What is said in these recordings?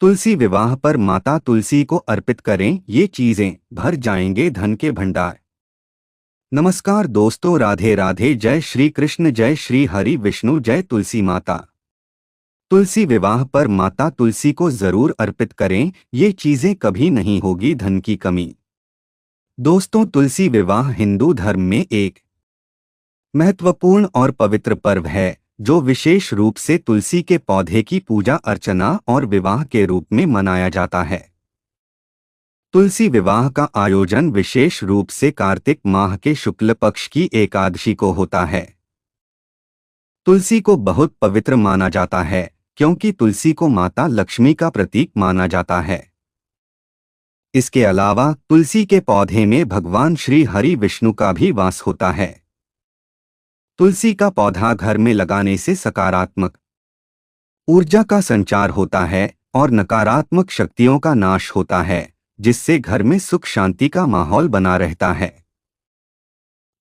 तुलसी विवाह पर माता तुलसी को अर्पित करें, ये चीजें भर जाएंगे धन के भंडार। नमस्कार दोस्तों, राधे राधे। जय श्री कृष्ण, जय श्री हरि विष्णु, जय तुलसी माता। तुलसी विवाह पर माता तुलसी को जरूर अर्पित करें, ये चीजें कभी नहीं होगी धन की कमी। दोस्तों, तुलसी विवाह हिंदू धर्म में एक महत्वपूर्ण और पवित्र पर्व है जो विशेष रूप से तुलसी के पौधे की पूजा अर्चना और विवाह के रूप में मनाया जाता है। तुलसी विवाह का आयोजन विशेष रूप से कार्तिक माह के शुक्ल पक्ष की एकादशी को होता है। तुलसी को बहुत पवित्र माना जाता है क्योंकि तुलसी को माता लक्ष्मी का प्रतीक माना जाता है। इसके अलावा तुलसी के पौधे में भगवान श्री हरि विष्णु का भी वास होता है। तुलसी का पौधा घर में लगाने से सकारात्मक ऊर्जा का संचार होता है और नकारात्मक शक्तियों का नाश होता है, जिससे घर में सुख शांति का माहौल बना रहता है।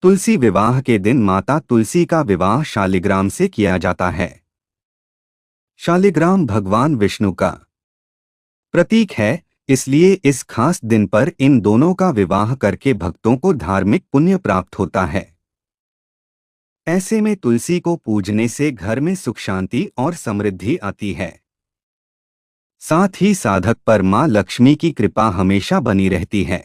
तुलसी विवाह के दिन माता तुलसी का विवाह शालिग्राम से किया जाता है। शालिग्राम भगवान विष्णु का प्रतीक है, इसलिए इस खास दिन पर इन दोनों का विवाह करके भक्तों को धार्मिक पुण्य प्राप्त होता है। ऐसे में तुलसी को पूजने से घर में सुख शांति और समृद्धि आती है। साथ ही साधक पर मां लक्ष्मी की कृपा हमेशा बनी रहती है।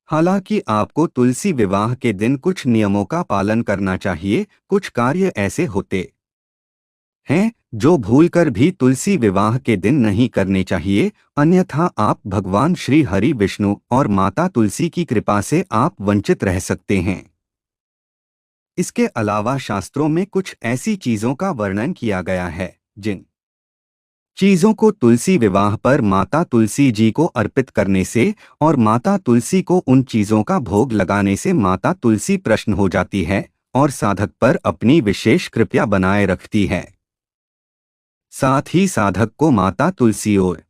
हालांकि आपको तुलसी विवाह के दिन कुछ नियमों का पालन करना चाहिए। कुछ कार्य ऐसे होते हैं जो भूलकर भी तुलसी विवाह के दिन नहीं करने चाहिए, अन्यथा आप भगवान श्री हरि विष्णु और माता तुलसी की कृपा से आप वंचित रह सकते हैं। इसके अलावा शास्त्रों में कुछ ऐसी चीजों का वर्णन किया गया है जिन चीजों को तुलसी विवाह पर माता तुलसी जी को अर्पित करने से और माता तुलसी को उन चीजों का भोग लगाने से माता तुलसी प्रसन्न हो जाती है और साधक पर अपनी विशेष कृपा बनाए रखती है। साथ ही साधक को माता तुलसी और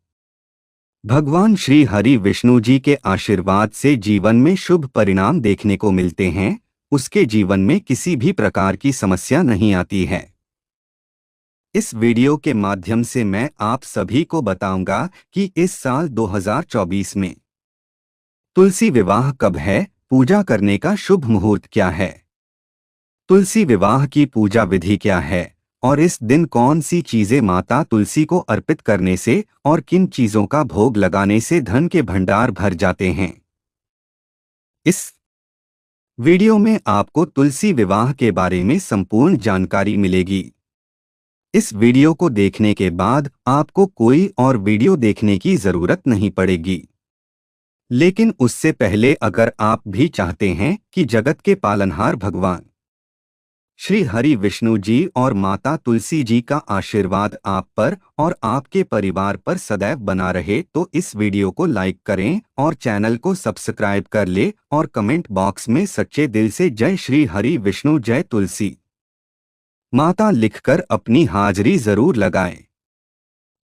भगवान श्री हरि विष्णु जी के आशीर्वाद से जीवन में शुभ परिणाम देखने को मिलते हैं। उसके जीवन में किसी भी प्रकार की समस्या नहीं आती है। इस वीडियो के माध्यम से मैं आप सभी को बताऊंगा कि इस साल 2024 में तुलसी विवाह कब है, पूजा करने का शुभ मुहूर्त क्या है, तुलसी विवाह की पूजा विधि क्या है और इस दिन कौन सी चीजें माता तुलसी को अर्पित करने से और किन चीजों का भोग लगाने से धन के भंडार भर जाते हैं। इस वीडियो में आपको तुलसी विवाह के बारे में संपूर्ण जानकारी मिलेगी। इस वीडियो को देखने के बाद आपको कोई और वीडियो देखने की जरूरत नहीं पड़ेगी। लेकिन उससे पहले अगर आप भी चाहते हैं कि जगत के पालनहार भगवान श्री हरि विष्णु जी और माता तुलसी जी का आशीर्वाद आप पर और आपके परिवार पर सदैव बना रहे, तो इस वीडियो को लाइक करें और चैनल को सब्सक्राइब कर ले और कमेंट बॉक्स में सच्चे दिल से जय श्री हरि विष्णु, जय तुलसी माता लिखकर अपनी हाजिरी जरूर लगाएं।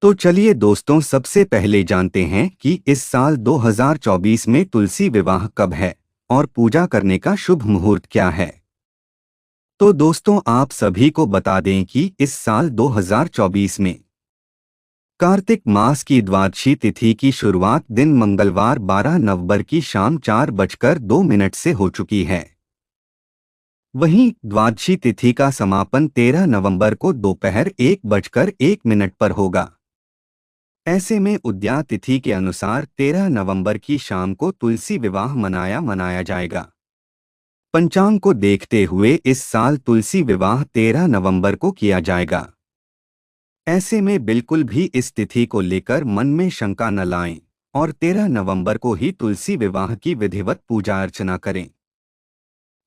तो चलिए दोस्तों, सबसे पहले जानते हैं कि इस साल 2024 में तुलसी विवाह कब है और पूजा करने का शुभ मुहूर्त क्या है। तो दोस्तों, आप सभी को बता दें कि इस साल 2024 में कार्तिक मास की द्वादशी तिथि की शुरुआत दिन मंगलवार 12 नवंबर की शाम 4:02 से हो चुकी है। वहीं द्वादशी तिथि का समापन 13 नवंबर को दोपहर 1:01 पर होगा। ऐसे में उद्या तिथि के अनुसार 13 नवंबर की शाम को तुलसी विवाह मनाया जाएगा। पंचांग को देखते हुए इस साल तुलसी विवाह 13 नवंबर को किया जाएगा। ऐसे में बिल्कुल भी इस तिथि को लेकर मन में शंका न लाएं और 13 नवंबर को ही तुलसी विवाह की विधिवत पूजा अर्चना करें।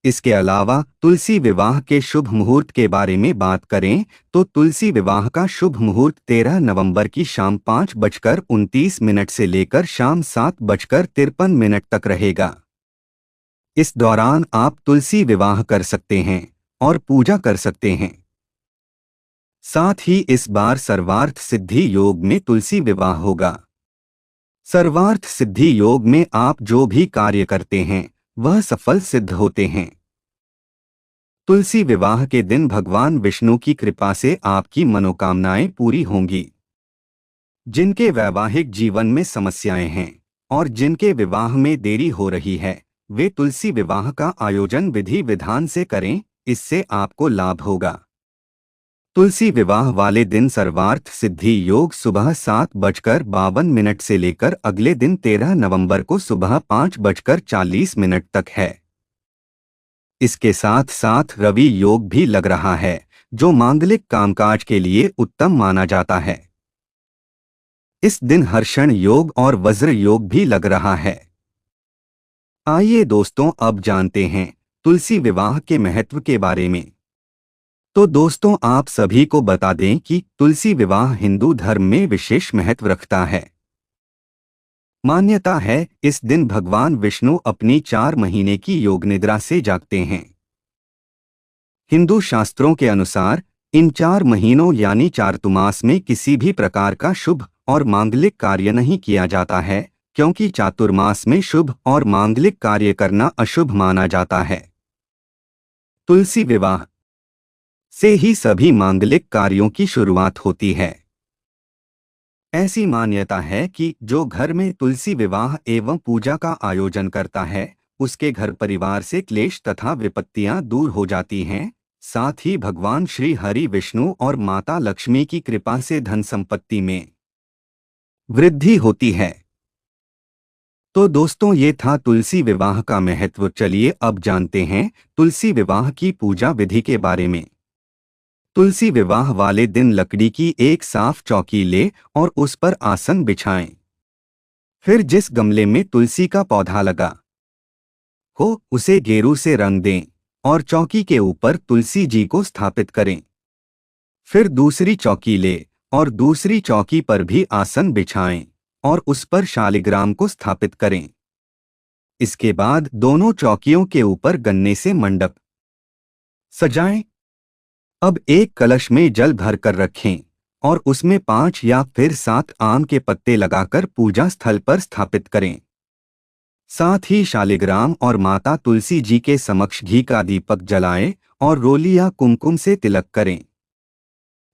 इसके अलावा तुलसी विवाह के शुभ मुहूर्त के बारे में बात करें तो तुलसी विवाह का शुभ मुहूर्त 13 नवंबर की शाम 5:29 से लेकर शाम 7:53 तक रहेगा। इस दौरान आप तुलसी विवाह कर सकते हैं और पूजा कर सकते हैं। साथ ही इस बार सर्वार्थ सिद्धि योग में तुलसी विवाह होगा। सर्वार्थ सिद्धि योग में आप जो भी कार्य करते हैं वह सफल सिद्ध होते हैं। तुलसी विवाह के दिन भगवान विष्णु की कृपा से आपकी मनोकामनाएं पूरी होंगी। जिनके वैवाहिक जीवन में समस्याएं हैं और जिनके विवाह में देरी हो रही है, वे तुलसी विवाह का आयोजन विधि विधान से करें, इससे आपको लाभ होगा। तुलसी विवाह वाले दिन सर्वार्थ सिद्धि योग सुबह 7:52 से लेकर अगले दिन 13 नवंबर को सुबह 5:40 तक है। इसके साथ साथ रवि योग भी लग रहा है, जो मांगलिक कामकाज के लिए उत्तम माना जाता है। इस दिन हर्षण योग और वज्र योग भी लग रहा है। आइए दोस्तों, अब जानते हैं तुलसी विवाह के महत्व के बारे में। तो दोस्तों, आप सभी को बता दें कि तुलसी विवाह हिंदू धर्म में विशेष महत्व रखता है। मान्यता है इस दिन भगवान विष्णु अपनी 4 महीने की योग निद्रा से जागते हैं। हिंदू शास्त्रों के अनुसार इन 4 महीनों यानी चातुर्मास में किसी भी प्रकार का शुभ और मांगलिक कार्य नहीं किया जाता है, क्योंकि चातुर्मास में शुभ और मांगलिक कार्य करना अशुभ माना जाता है। तुलसी विवाह से ही सभी मांगलिक कार्यों की शुरुआत होती है। ऐसी मान्यता है कि जो घर में तुलसी विवाह एवं पूजा का आयोजन करता है, उसके घर परिवार से क्लेश तथा विपत्तियां दूर हो जाती हैं। साथ ही भगवान श्री हरि विष्णु और माता लक्ष्मी की कृपा से धन संपत्ति में वृद्धि होती है। तो दोस्तों, ये था तुलसी विवाह का महत्व। चलिए अब जानते हैं तुलसी विवाह की पूजा विधि के बारे में। तुलसी विवाह वाले दिन लकड़ी की एक साफ चौकी ले और उस पर आसन बिछाएं। फिर जिस गमले में तुलसी का पौधा लगा हो उसे गेरू से रंग दें और चौकी के ऊपर तुलसी जी को स्थापित करें। फिर दूसरी चौकी ले और दूसरी चौकी पर भी आसन बिछाएं और उस पर शालिग्राम को स्थापित करें। इसके बाद दोनों चौकियों के ऊपर गन्ने से मंडप सजाएं। अब एक कलश में जल भर कर रखें और उसमें 5 या फिर 7 आम के पत्ते लगाकर पूजा स्थल पर स्थापित करें। साथ ही शालिग्राम और माता तुलसी जी के समक्ष घी का दीपक जलाएं और रोली या कुमकुम से तिलक करें।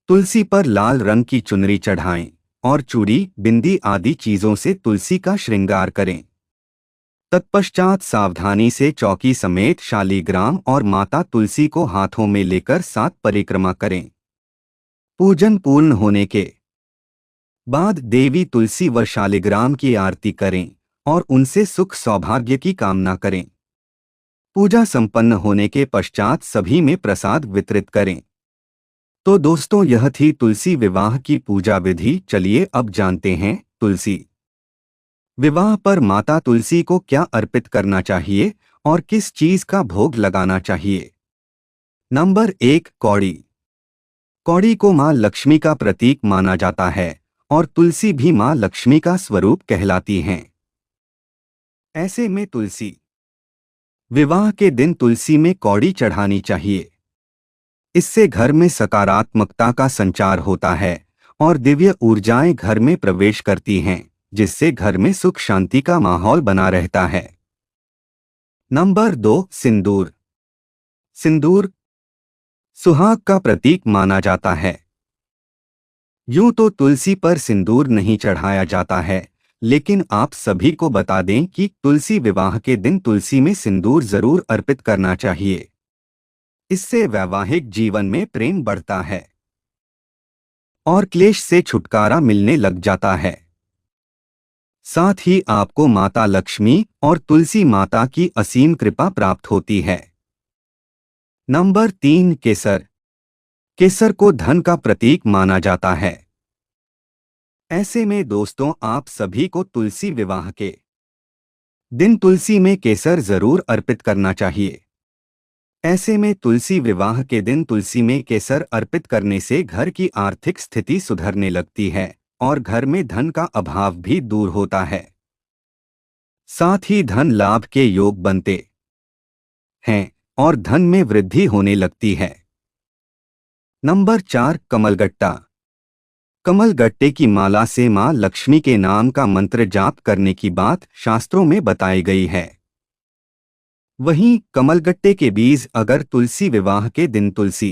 तुलसी पर लाल रंग की चुनरी चढ़ाएं और चूड़ी, बिंदी आदि चीजों से तुलसी का श्रृंगार करें। तत्पश्चात सावधानी से चौकी समेत शालिग्राम और माता तुलसी को हाथों में लेकर 7 परिक्रमा करें। पूजन पूर्ण होने के बाद देवी तुलसी व शालिग्राम की आरती करें और उनसे सुख सौभाग्य की कामना करें। पूजा संपन्न होने के पश्चात सभी में प्रसाद वितरित करें। तो दोस्तों, यह थी तुलसी विवाह की पूजा विधि। चलिए अब जानते हैं तुलसी विवाह पर माता तुलसी को क्या अर्पित करना चाहिए और किस चीज का भोग लगाना चाहिए। नंबर 1, कौड़ी। कौड़ी को मां लक्ष्मी का प्रतीक माना जाता है और तुलसी भी मां लक्ष्मी का स्वरूप कहलाती हैं। ऐसे में तुलसी विवाह के दिन तुलसी में कौड़ी चढ़ानी चाहिए। इससे घर में सकारात्मकता का संचार होता है और दिव्य ऊर्जाएं घर में प्रवेश करती हैं, जिससे घर में सुख शांति का माहौल बना रहता है। नंबर 2, सिंदूर। सिंदूर सुहाग का प्रतीक माना जाता है। यूं तो तुलसी पर सिंदूर नहीं चढ़ाया जाता है, लेकिन आप सभी को बता दें कि तुलसी विवाह के दिन तुलसी में सिंदूर जरूर अर्पित करना चाहिए। इससे वैवाहिक जीवन में प्रेम बढ़ता है और क्लेश से छुटकारा मिलने लग जाता है। साथ ही आपको माता लक्ष्मी और तुलसी माता की असीम कृपा प्राप्त होती है। नंबर 3, केसर। केसर को धन का प्रतीक माना जाता है। ऐसे में दोस्तों, आप सभी को तुलसी विवाह के दिन तुलसी में केसर जरूर अर्पित करना चाहिए। ऐसे में तुलसी विवाह के दिन तुलसी में केसर अर्पित करने से घर की आर्थिक स्थिति सुधरने लगती है और घर में धन का अभाव भी दूर होता है। साथ ही धन लाभ के योग बनते हैं और धन में वृद्धि होने लगती है। नंबर 4, कमलगट्टा। कमलगट्टे की माला से मां लक्ष्मी के नाम का मंत्र जाप करने की बात शास्त्रों में बताई गई है। वहीं कमलगट्टे के बीज अगर तुलसी विवाह के दिन तुलसी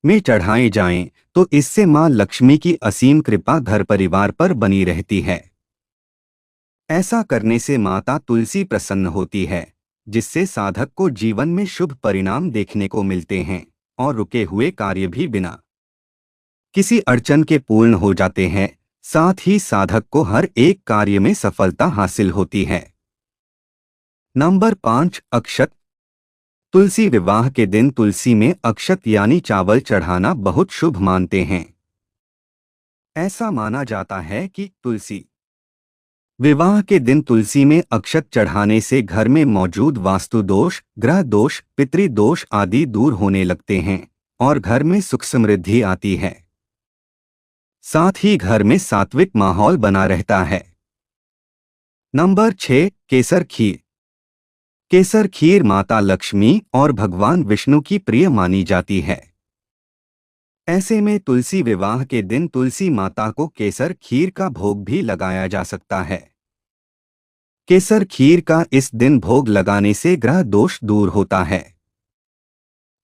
में चढ़ाए जाएं तो इससे मां लक्ष्मी की असीम कृपा घर परिवार पर बनी रहती है। ऐसा करने से माता तुलसी प्रसन्न होती है, जिससे साधक को जीवन में शुभ परिणाम देखने को मिलते हैं और रुके हुए कार्य भी बिना किसी अड़चन के पूर्ण हो जाते हैं। साथ ही साधक को हर एक कार्य में सफलता हासिल होती है। नंबर 5, अक्षत। तुलसी विवाह के दिन तुलसी में अक्षत यानी चावल चढ़ाना बहुत शुभ मानते हैं। ऐसा माना जाता है कि तुलसी विवाह के दिन तुलसी में अक्षत चढ़ाने से घर में मौजूद वास्तु दोष, ग्रह दोष, पितृदोष आदि दूर होने लगते हैं और घर में सुख समृद्धि आती है। साथ ही घर में सात्विक माहौल बना रहता है। नंबर 6, केसर खीर। केसर खीर माता लक्ष्मी और भगवान विष्णु की प्रिय मानी जाती है। ऐसे में तुलसी विवाह के दिन तुलसी माता को केसर खीर का भोग भी लगाया जा सकता है। केसर खीर का इस दिन भोग लगाने से ग्रह दोष दूर होता है।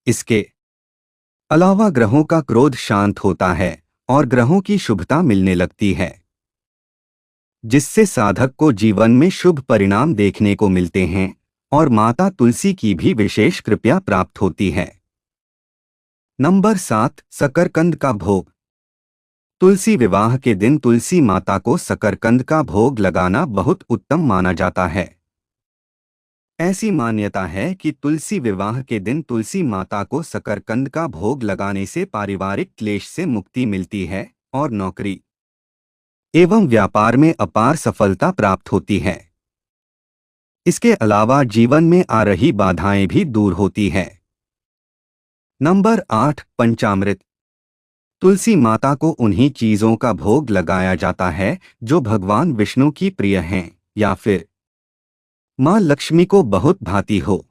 इसके अलावा ग्रहों का क्रोध शांत होता है और ग्रहों की शुभता मिलने लगती है, जिससे साधक को जीवन में शुभ परिणाम देखने को मिलते हैं और माता तुलसी की भी विशेष कृपा प्राप्त होती है। नंबर 7, शकरकंद का भोग। तुलसी विवाह के दिन तुलसी माता को शकरकंद का भोग लगाना बहुत उत्तम माना जाता है। ऐसी मान्यता है कि तुलसी विवाह के दिन तुलसी माता को शकरकंद का भोग लगाने से पारिवारिक क्लेश से मुक्ति मिलती है और नौकरी एवं व्यापार में अपार सफलता प्राप्त होती है। इसके अलावा जीवन में आ रही बाधाएं भी दूर होती है। नंबर 8, पंचामृत। तुलसी माता को उन्हीं चीजों का भोग लगाया जाता है जो भगवान विष्णु की प्रिय हैं या फिर मां लक्ष्मी को बहुत भाती हो।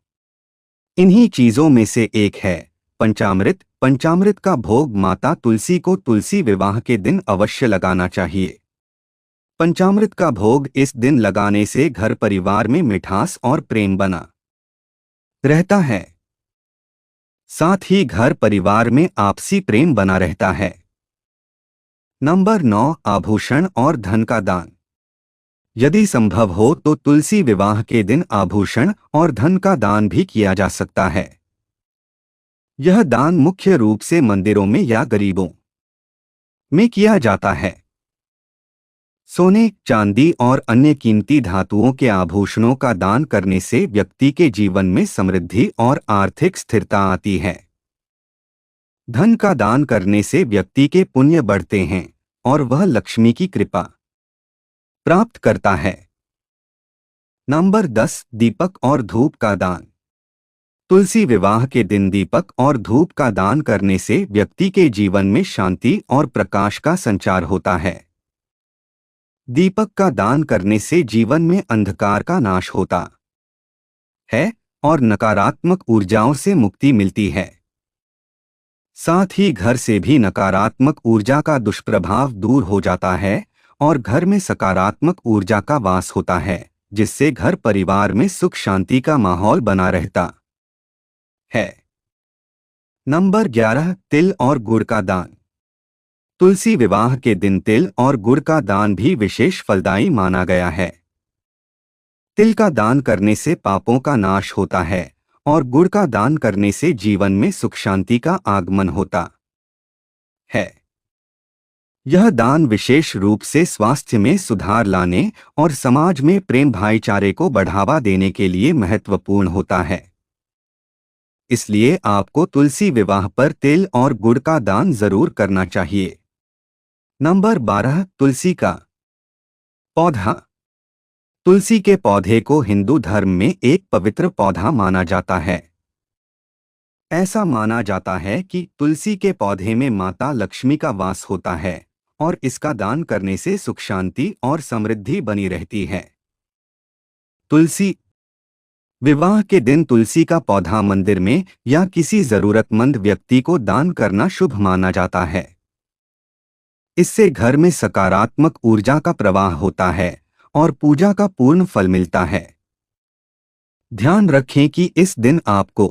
इन्हीं चीजों में से एक है पंचामृत। पंचामृत का भोग माता तुलसी को तुलसी विवाह के दिन अवश्य लगाना चाहिए। पंचामृत का भोग इस दिन लगाने से घर परिवार में मिठास और प्रेम बना रहता है। साथ ही घर परिवार में आपसी प्रेम बना रहता है। नंबर 9, आभूषण और धन का दान। यदि संभव हो तो तुलसी विवाह के दिन आभूषण और धन का दान भी किया जा सकता है। यह दान मुख्य रूप से मंदिरों में या गरीबों में किया जाता है। सोने, चांदी और अन्य कीमती धातुओं के आभूषणों का दान करने से व्यक्ति के जीवन में समृद्धि और आर्थिक स्थिरता आती है। धन का दान करने से व्यक्ति के पुण्य बढ़ते हैं और वह लक्ष्मी की कृपा प्राप्त करता है। नंबर 10, दीपक और धूप का दान। तुलसी विवाह के दिन दीपक और धूप का दान करने से व्यक्ति के जीवन में शांति और प्रकाश का संचार होता है। दीपक का दान करने से जीवन में अंधकार का नाश होता है और नकारात्मक ऊर्जाओं से मुक्ति मिलती है। साथ ही घर से भी नकारात्मक ऊर्जा का दुष्प्रभाव दूर हो जाता है और घर में सकारात्मक ऊर्जा का वास होता है, जिससे घर परिवार में सुख शांति का माहौल बना रहता है। नंबर 11, तिल और गुड़ का दान। तुलसी विवाह के दिन तिल और गुड़ का दान भी विशेष फलदायी माना गया है। तिल का दान करने से पापों का नाश होता है और गुड़ का दान करने से जीवन में सुख शांति का आगमन होता है। यह दान विशेष रूप से स्वास्थ्य में सुधार लाने और समाज में प्रेम भाईचारे को बढ़ावा देने के लिए महत्वपूर्ण होता है। इसलिए आपको तुलसी विवाह पर तिल और गुड़ का दान जरूर करना चाहिए। नंबर 12, तुलसी का पौधा। तुलसी के पौधे को हिंदू धर्म में एक पवित्र पौधा माना जाता है। ऐसा माना जाता है कि तुलसी के पौधे में माता लक्ष्मी का वास होता है और इसका दान करने से सुख शांति और समृद्धि बनी रहती है। तुलसी विवाह के दिन तुलसी का पौधा मंदिर में या किसी जरूरतमंद व्यक्ति को दान करना शुभ माना जाता है। इससे घर में सकारात्मक ऊर्जा का प्रवाह होता है और पूजा का पूर्ण फल मिलता है। ध्यान रखें कि इस दिन आपको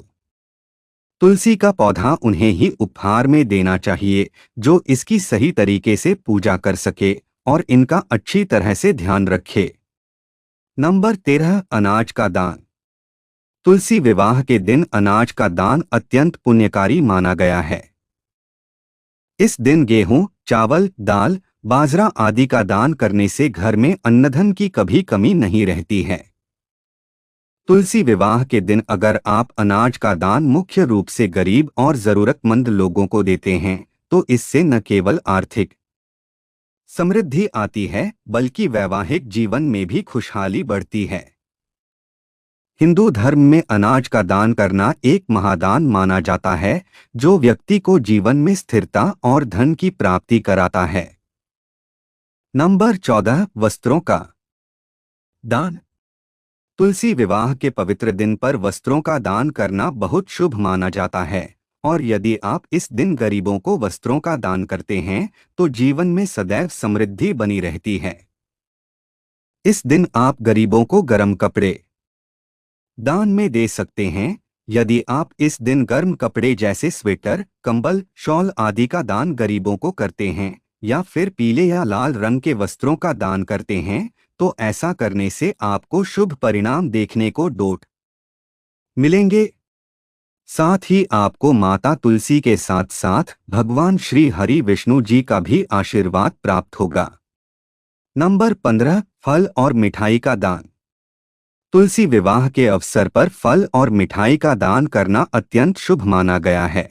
तुलसी का पौधा उन्हें ही उपहार में देना चाहिए जो इसकी सही तरीके से पूजा कर सके और इनका अच्छी तरह से ध्यान रखे। नंबर 13, अनाज का दान। तुलसी विवाह के दिन अनाज का दान अत्यंत पुण्यकारी माना गया है। इस दिन गेहूं, चावल, दाल, बाजरा आदि का दान करने से घर में अन्नधन की कभी कमी नहीं रहती है। तुलसी विवाह के दिन अगर आप अनाज का दान मुख्य रूप से गरीब और जरूरतमंद लोगों को देते हैं तो इससे न केवल आर्थिक समृद्धि आती है बल्कि वैवाहिक जीवन में भी खुशहाली बढ़ती है। हिंदू धर्म में अनाज का दान करना एक महादान माना जाता है जो व्यक्ति को जीवन में स्थिरता और धन की प्राप्ति कराता है। नंबर 14, वस्त्रों का दान। तुलसी विवाह के पवित्र दिन पर वस्त्रों का दान करना बहुत शुभ माना जाता है और यदि आप इस दिन गरीबों को वस्त्रों का दान करते हैं तो जीवन में सदैव समृद्धि बनी रहती है। इस दिन आप गरीबों को गर्म कपड़े दान में दे सकते हैं। यदि आप इस दिन गर्म कपड़े जैसे स्वेटर, कंबल, शॉल आदि का दान गरीबों को करते हैं या फिर पीले या लाल रंग के वस्त्रों का दान करते हैं तो ऐसा करने से आपको शुभ परिणाम देखने को डोट मिलेंगे। साथ ही आपको माता तुलसी के साथ साथ भगवान श्री हरि विष्णु जी का भी आशीर्वाद प्राप्त होगा। नंबर 15, फल और मिठाई का दान। तुलसी विवाह के अवसर पर फल और मिठाई का दान करना अत्यंत शुभ माना गया है।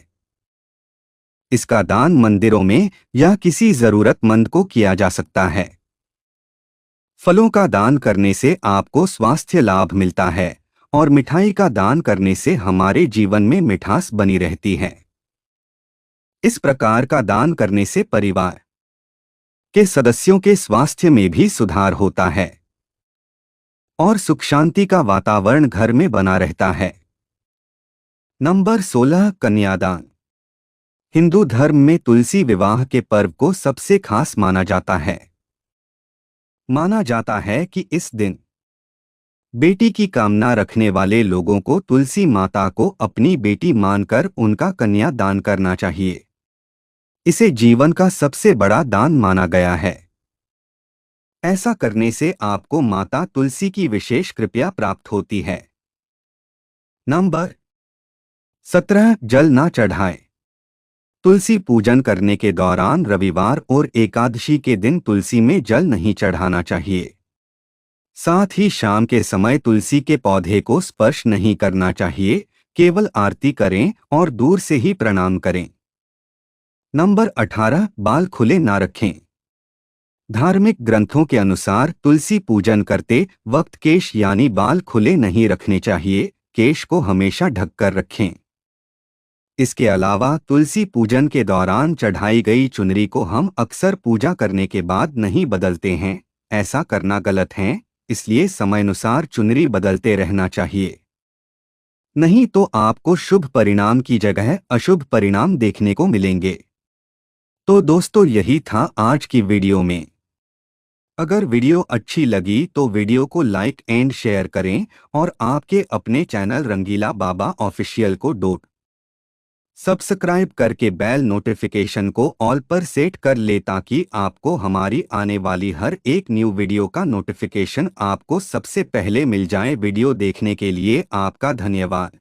इसका दान मंदिरों में या किसी जरूरतमंद को किया जा सकता है। फलों का दान करने से आपको स्वास्थ्य लाभ मिलता है और मिठाई का दान करने से हमारे जीवन में मिठास बनी रहती है। इस प्रकार का दान करने से परिवार के सदस्यों के स्वास्थ्य में भी सुधार होता है और सुख शांति का वातावरण घर में बना रहता है। नंबर 16, कन्यादान। हिंदू धर्म में तुलसी विवाह के पर्व को सबसे खास माना जाता है। माना जाता है कि इस दिन बेटी की कामना रखने वाले लोगों को तुलसी माता को अपनी बेटी मानकर उनका कन्या दान करना चाहिए। इसे जीवन का सबसे बड़ा दान माना गया है। ऐसा करने से आपको माता तुलसी की विशेष कृपा प्राप्त होती है। नंबर 17, जल ना चढ़ाएं। तुलसी पूजन करने के दौरान रविवार और एकादशी के दिन तुलसी में जल नहीं चढ़ाना चाहिए। साथ ही शाम के समय तुलसी के पौधे को स्पर्श नहीं करना चाहिए, केवल आरती करें और दूर से ही प्रणाम करें। नंबर 18, बाल खुले ना रखें। धार्मिक ग्रंथों के अनुसार तुलसी पूजन करते वक्त केश यानी बाल खुले नहीं रखने चाहिए, केश को हमेशा ढककर रखें। इसके अलावा तुलसी पूजन के दौरान चढ़ाई गई चुनरी को हम अक्सर पूजा करने के बाद नहीं बदलते हैं। ऐसा करना गलत है, इसलिए समयानुसार चुनरी बदलते रहना चाहिए, नहीं तो आपको शुभ परिणाम की जगह अशुभ परिणाम देखने को मिलेंगे। तो दोस्तों, यही था आज की वीडियो में। अगर वीडियो अच्छी लगी तो वीडियो को लाइक एंड शेयर करें और आपके अपने चैनल रंगीला बाबा ऑफिशियल को सब्सक्राइब करके बेल नोटिफिकेशन को ऑल पर सेट कर ले ताकि आपको हमारी आने वाली हर एक न्यू वीडियो का नोटिफिकेशन आपको सबसे पहले मिल जाए। वीडियो देखने के लिए आपका धन्यवाद।